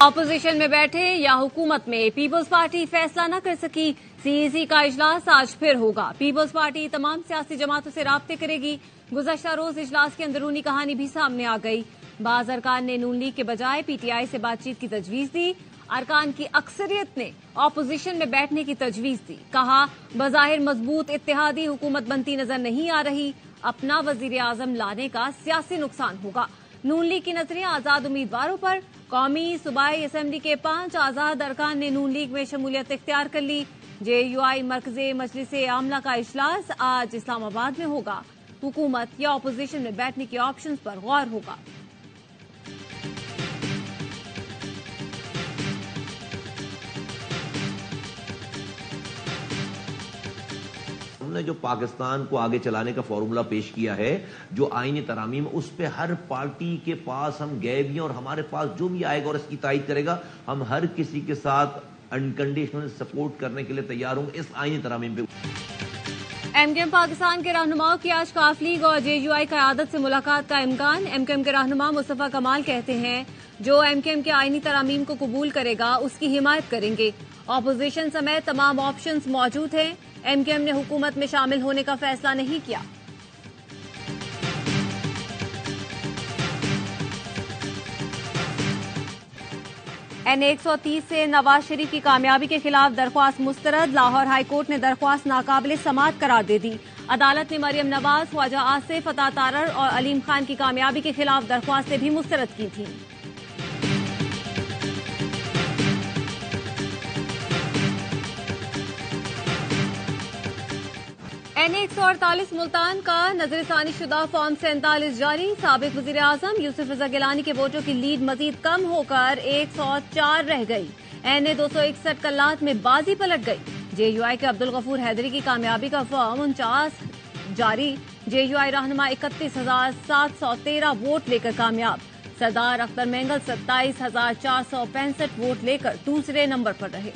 Opposition में बैठे या हुकूमत में, पीपल्स पार्टी फैसला न कर सकी। सीईसी का इजलास आज फिर होगा। पीपल्स पार्टी तमाम सियासी जमातों से राब्ते करेगी। गुज़श्ता रोज इजलास की अंदरूनी कहानी भी सामने आ गई। बाज़ अरकान ने नून लीग के बजाय पीटीआई से बातचीत की तजवीज दी। अरकान की अक्सरियत ने ऑपोजिशन में बैठने की तजवीज दी। कहा, बज़ाहिर मजबूत इत्तेहादी हुकूमत बनती नजर नहीं आ रही। अपना वजीर आजम लाने का सियासी नुकसान होगा। नून लीग की नजरें आजाद उम्मीदवारों पर। कौमी सूबाई असम्बली के 5 आजाद अरकान ने नून लीग में शमूलियत इख्तियार कर ली। JUI मरकज़े मजलिसे आमला का इजलास आज इस्लामाबाद में होगा। हुकूमत या ऑपोजिशन में बैठने के ऑप्शन पर गौर होगा। हमने जो पाकिस्तान को आगे चलाने का फॉर्मूला पेश किया है, जो आईनी तरामीम, उस पे हर पार्टी के पास हम गए भी हैं और हमारे पास जो भी आएगा और इसकी तायद करेगा, हम हर किसी के साथ अनकंडीशनल सपोर्ट करने के लिए तैयार होंगे इस आईनी तरामीम पे। MKM पाकिस्तान के रहनुमाओं की आज काफ लीग और JUI क़यादत से मुलाकात का इम्कान। MKM के रहनुमा मुस्तफा कमाल कहते हैं, जो MKM के आईनी तरामीम को कबूल करेगा उसकी हिमायत करेंगे। ऑपोजिशन समेत तमाम ऑप्शंस मौजूद हैं। MKM ने हुकूमत में शामिल होने का फैसला नहीं किया। N130 से नवाज शरीफ की कामयाबी के खिलाफ दरख्वास्त मुस्तरद। लाहौर हाईकोर्ट ने दरख्वास्त नाकाबिले समाअत करार दे दी। अदालत ने मरियम नवाज, ख्वाजा आसिफ, अता तारर और अलीम खान की कामयाबी के खिलाफ दरख्वास्तें भी मुस्तरद की थीं। N148 मुल्तान का नजरसानी शुदा फॉर्म 47 जारी। साबिक वजीर आजम यूसुफ रजा गिलानी के वोटों की लीड मजीद कम होकर 104 रह गई। NA261 कल्लात में बाजी पलट गई। JUI के अब्दुल गफूर हैदरी की कामयाबी का फॉर्म 49 जारी। JUI रहनुमा 31,713 वोट लेकर कामयाब। सरदार अख्तर मेंगल 27,465 वोट लेकर दूसरे नंबर पर रहे।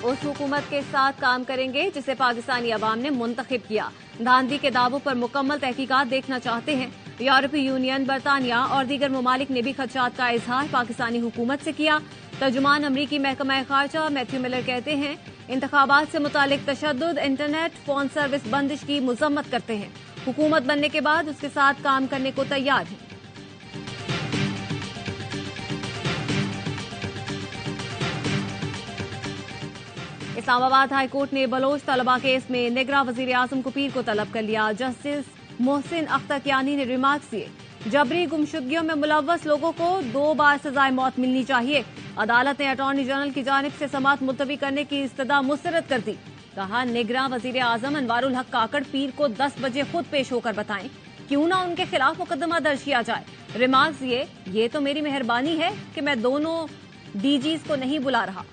उस हुकूमत के साथ काम करेंगे जिसे पाकिस्तानी अवाम ने मुंतखब किया। धांधली के दावों पर मुकम्मल तहकीकात देखना चाहते हैं। यूरोपीय यूनियन, बरतानिया और दीगर ममालिक ने भी खदशात का इजहार पाकिस्तानी हुकूमत से किया। तर्जुमान अमरीकी महकमा खारजा मैथ्यू मिलर कहते हैं, इंतखाबात से मुतालिक तशद्दुद, इंटरनेट, फोन सर्विस बंदिश की मजम्मत करते हैं। हुकूमत बनने के बाद उसके साथ काम करने को तैयार हैं। इस्लामाबाद हाई कोर्ट ने बलोच तलबा केस में निगरां वजीर आजम को पीर को तलब कर लिया। जस्टिस मोहसिन अख्तर कियानी ने रिमार्क्स दिए, जबरी गुमशुदगियों में मुलव्वस लोगों को 2 बार सजाए मौत मिलनी चाहिए। अदालत ने अटॉर्नी जनरल की जानिब से समाअत मुलतवी करने की इस्तदा मुस्तरद कर दी। कहा, निगरां वजीर आजम अनवारुल हक काकड़ पीर को 10 बजे खुद पेश होकर बताएं, क्यों ना उनके खिलाफ मुकदमा दर्ज किया जाए। रिमार्क्स दिए, ये तो मेरी मेहरबानी है कि मैं दोनों DGs को नहीं बुला रहा।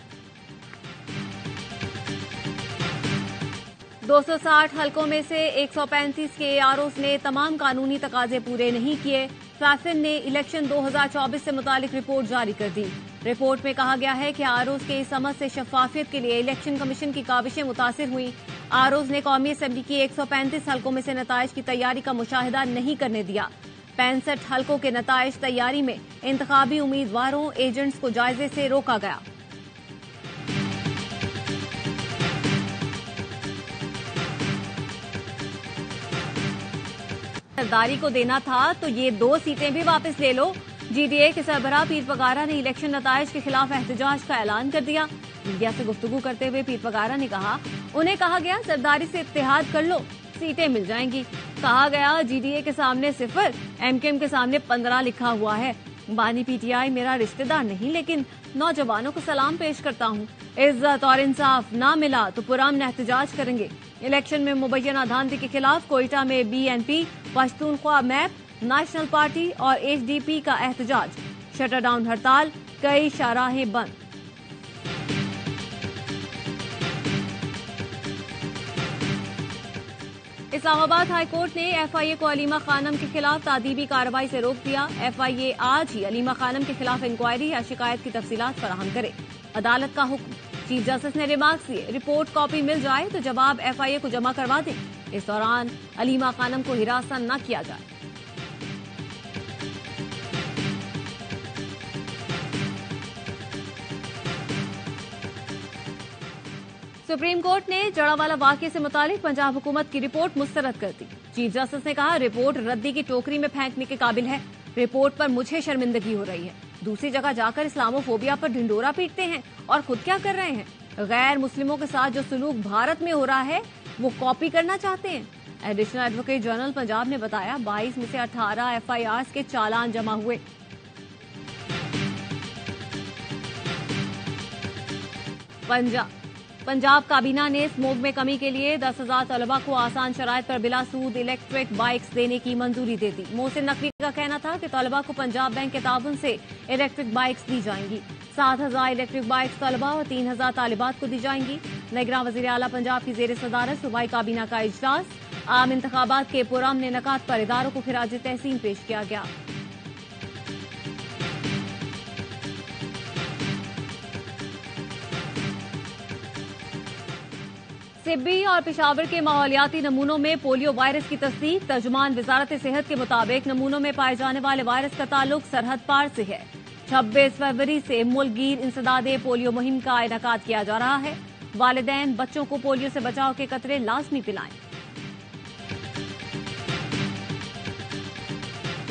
260 हलकों में से 135 के AROs ने तमाम कानूनी तकाजे पूरे नहीं किए। फैफिन ने इलेक्शन 2024 से मुतालिक रिपोर्ट जारी कर दी। रिपोर्ट में कहा गया है कि AROs के इस अमल से शफाफियत के लिए इलेक्शन कमीशन की काविशें मुतासिर हुई। AROs ने कौमी असम्बली की 135 हलकों में से नताइज की तैयारी का मुशाहिदा नहीं करने दिया। 65 हलकों के नताइज तैयारी में इंतखाबी उम्मीदवारों, एजेंट्स को जायजे से रोका गया। सरदारी को देना था तो ये 2 सीटें भी वापस ले लो। GDA के सरबराह पीर पगारा ने इलेक्शन नताइज के खिलाफ एहतजाज का ऐलान कर दिया। मीडिया से गुफ्तगू करते हुए पीर पगारा ने कहा, उन्हें कहा गया सरदारी से इत्तेहाद कर लो, सीटें मिल जाएंगी। कहा गया, GDA के सामने 0, MKM के सामने 15 लिखा हुआ है। बानी PTI मेरा रिश्तेदार नहीं, लेकिन नौजवानों को सलाम पेश करता हूँ। इज्जत और इंसाफ ना मिला तो पुरअमन एहतजाज करेंगे। इलेक्शन में मुबैना धांधली के खिलाफ कोयटा में BNP, Pashtunkhwa map, national party और HDP का एहतजाज। शटर डाउन हड़ताल, कई शाहराहें बंद। इस्लामाबाद हाई कोर्ट ने FIA को अलीमा खानम के खिलाफ तादीबी कार्रवाई से रोक दिया। FIA आज ही अलीमा खानम के खिलाफ इंक्वायरी या शिकायत की तफसीलात फराहम करे। अदालत का हुक्म। चीफ जस्टिस ने रिमार्क्स दिए, रिपोर्ट कॉपी मिल जाए तो जवाब FIA को जमा करवा दें। इस दौरान अलीमा खानम को हिरासत न किया जाए। सुप्रीम कोर्ट ने जड़ावाला वाकये से मुतालिक पंजाब हुकूमत की रिपोर्ट मुस्तरद कर दी। चीफ जस्टिस ने कहा, रिपोर्ट रद्दी की टोकरी में फेंकने के काबिल है। रिपोर्ट पर मुझे शर्मिंदगी हो रही है। दूसरी जगह जाकर इस्लामोफोबिया पर ढिंडोरा पीटते हैं और खुद क्या कर रहे हैं? गैर मुस्लिमों के साथ जो सलूक भारत में हो रहा है वो कॉपी करना चाहते हैं। एडिशनल एडवोकेट जनरल पंजाब ने बताया, 22 में से 18 FIRs के चालान जमा हुए। पंजाब काबीना ने स्मोक में कमी के लिए 10,000 तलबा को आसान शराइत पर बिला सूद इलेक्ट्रिक बाइक्स देने की मंजूरी दे दी। मोहसिन नकवी का कहना था कि तलबा को पंजाब बैंक के ताउन से इलेक्ट्रिक बाइक्स दी जाएंगी। 7,000 इलेक्ट्रिक बाइक्स तलबा और 3,000 तालिबात को दी जाएंगी। निगरान वज़ीर आला पंजाब की ज़ेर सदारत सूबाई काबीना का इजलास। आम इंतखाबात के पुरअमन इनेकाद पर इदारों को खिराज तहसीन पेश किया गया। सिब्बी और पेशावर के माहौलियाती नमूनों में पोलियो वायरस की तस्दीक। तर्जुमान वजारत सेहत के मुताबिक नमूनों में पाए जाने वाले वायरस का ताल्लुक सरहद पार से है। 26 फरवरी से मुल्कगीर इंसदादे पोलियो मुहिम का इनेकाद किया जा रहा है। वालिदैन बच्चों को पोलियो से बचाव के कतरे लाजमी पिलाएं।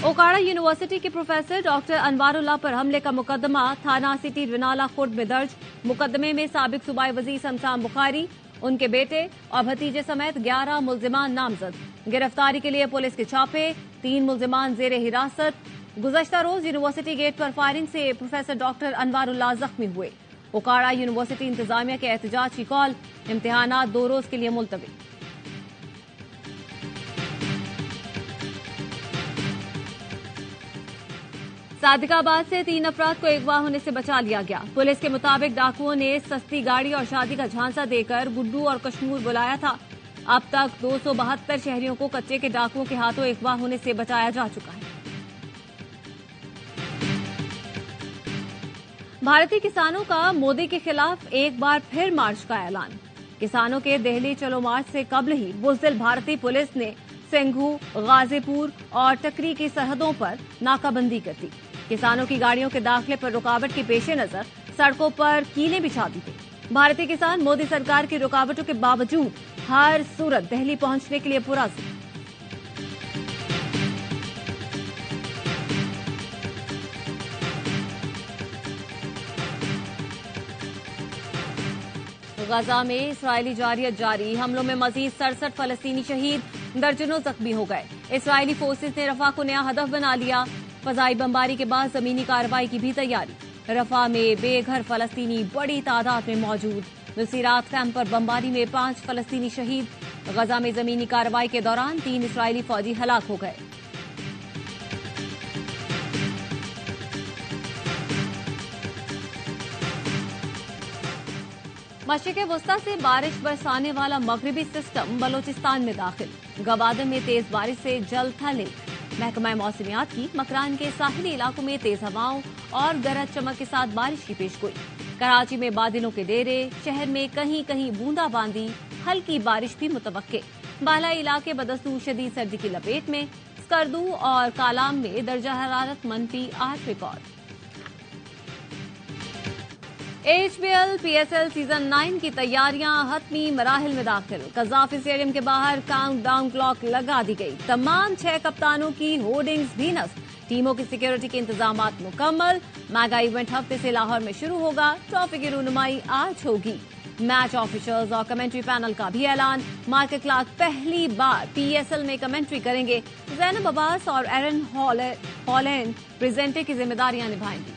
ओकाड़ा यूनिवर्सिटी के प्रोफेसर डॉक्टर अनवारुल्लाह पर हमले का मुकदमा थाना सिटी रिनाला खुर्द में दर्ज। मुकदमे में साबिक सूबाई वजीर शमशान बुखारी, उनके बेटे और भतीजे समेत 11 मुल्जिमान नामजद। गिरफ्तारी के लिए पुलिस के छापे। 3 मुल्जिमान जेर हिरासत। गुज़श्ता रोज यूनिवर्सिटी गेट पर फायरिंग से प्रोफेसर डॉक्टर अनवारुल्लाह जख्मी हुए। ओकाड़ा यूनिवर्सिटी इंतजामिया के एहतजाज की कॉल। इम्तिहानात 2 रोज के लिए मुलतवी। सादिकाबाद से 3 अफराद को अगवा होने से बचा लिया गया। पुलिस के मुताबिक डाकुओं ने सस्ती गाड़ी और शादी का झांसा देकर गुड्डू और कश्मीर बुलाया था। अब तक 272 शहरियों को कच्चे के डाकुओं के हाथों अगवा होने से बचाया जा चुका है। भारतीय किसानों का मोदी के खिलाफ एक बार फिर मार्च का ऐलान। किसानों के दिल्ली चलो मार्च से कबल ही बुज़दिल भारतीय पुलिस ने सिंघू, गाजीपुर और टकरी की सरहदों पर नाकाबंदी कर दी। किसानों की गाड़ियों के दाखिले पर रुकावट के पेश नजर सड़कों पर कीलें बिछा दी गई। भारतीय किसान मोदी सरकार की रुकावटों के बावजूद हर सूरत दिल्ली पहुंचने के लिए पुरअज़्म। गजा में इस्राएली जारियत जारी। हमलों में मजीद 67 फलस्तीनी शहीद, दर्जनों जख्मी हो गए। इस्राएली फोर्सेस ने रफा को नया हदफ बना लिया। फजाई बमबारी के बाद जमीनी कार्रवाई की भी तैयारी। रफा में बेघर फलस्तीनी बड़ी तादाद में मौजूद। नुसीरात कैंप पर बमबारी में 5 फलस्तीनी शहीद। गजा में जमीनी कार्रवाई के दौरान 3 इस्राएली फौजी हलाक हो गए। मशरिक़ वस्ता से बारिश बरसाने वाला मगरिबी सिस्टम बलोचिस्तान में दाखिल। गवादर में तेज बारिश से जल था लेक। महकमा मौसमियात की मकरान के साहिली इलाकों में तेज हवाओं और गरज चमक के साथ बारिश की पेशगोई। कराची में बादलों के डेरे, शहर में कहीं कहीं बूंदाबांदी, हल्की बारिश भी मुतवक्के। बालाई इलाके बदस्तूर शदीद सर्दी की लपेट में। स्कर्दू और कालाम में दर्जा हरारत -8 रिकॉर्ड। HBL PSL सीजन 9 की तैयारियां हतमी मराहिल में दाखिल। कज़ाफी स्टेडियम के बाहर काउंटडाउन क्लॉक लगा दी गई। तमाम 6 कप्तानों की होर्डिंग्स भी नस्ब। टीमों की सिक्योरिटी के इंतजामात मुकम्मल। मेगा इवेंट हफ्ते से लाहौर में शुरू होगा। ट्रॉफी की रूनुमाई आज होगी। मैच ऑफिशियल्स और कमेंट्री पैनल का भी ऐलान। मार्क क्लार्क पहली बार PSL में कमेंट्री करेंगे। ज़ैनब अब्बास और एरन हॉलैंड प्रेजेंटर की जिम्मेदारियां निभाएंगी।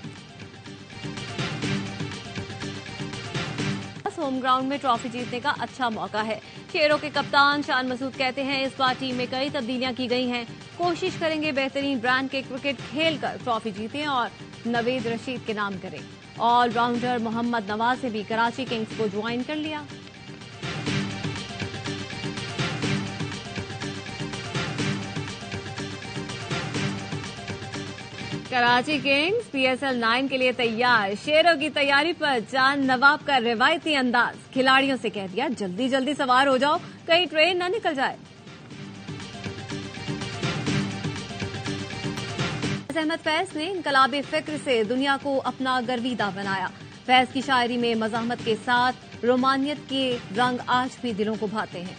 होम ग्राउंड में ट्रॉफी जीतने का अच्छा मौका है। शेरों के कप्तान शान मसूद कहते हैं, इस बार टीम में कई तब्दीलियां की गई हैं। कोशिश करेंगे बेहतरीन ब्रांड के क्रिकेट खेलकर ट्रॉफी जीतें और नवेद रशीद के नाम करें। ऑलराउंडर मोहम्मद नवाज ने भी कराची किंग्स को ज्वाइन कर लिया। कराची किंग्स PSL 9 के लिए तैयार। शेरों की तैयारी पर जान नवाब का रिवायती अंदाज। खिलाड़ियों से कह दिया, जल्दी जल्दी सवार हो जाओ, कहीं ट्रेन न निकल जाए। अहमद फैज ने इनकलाबी फिक्र से दुनिया को अपना गर्विदा बनाया। फैज की शायरी में मज़ाहमत के साथ रोमानियत के रंग आज भी दिलों को भाते हैं।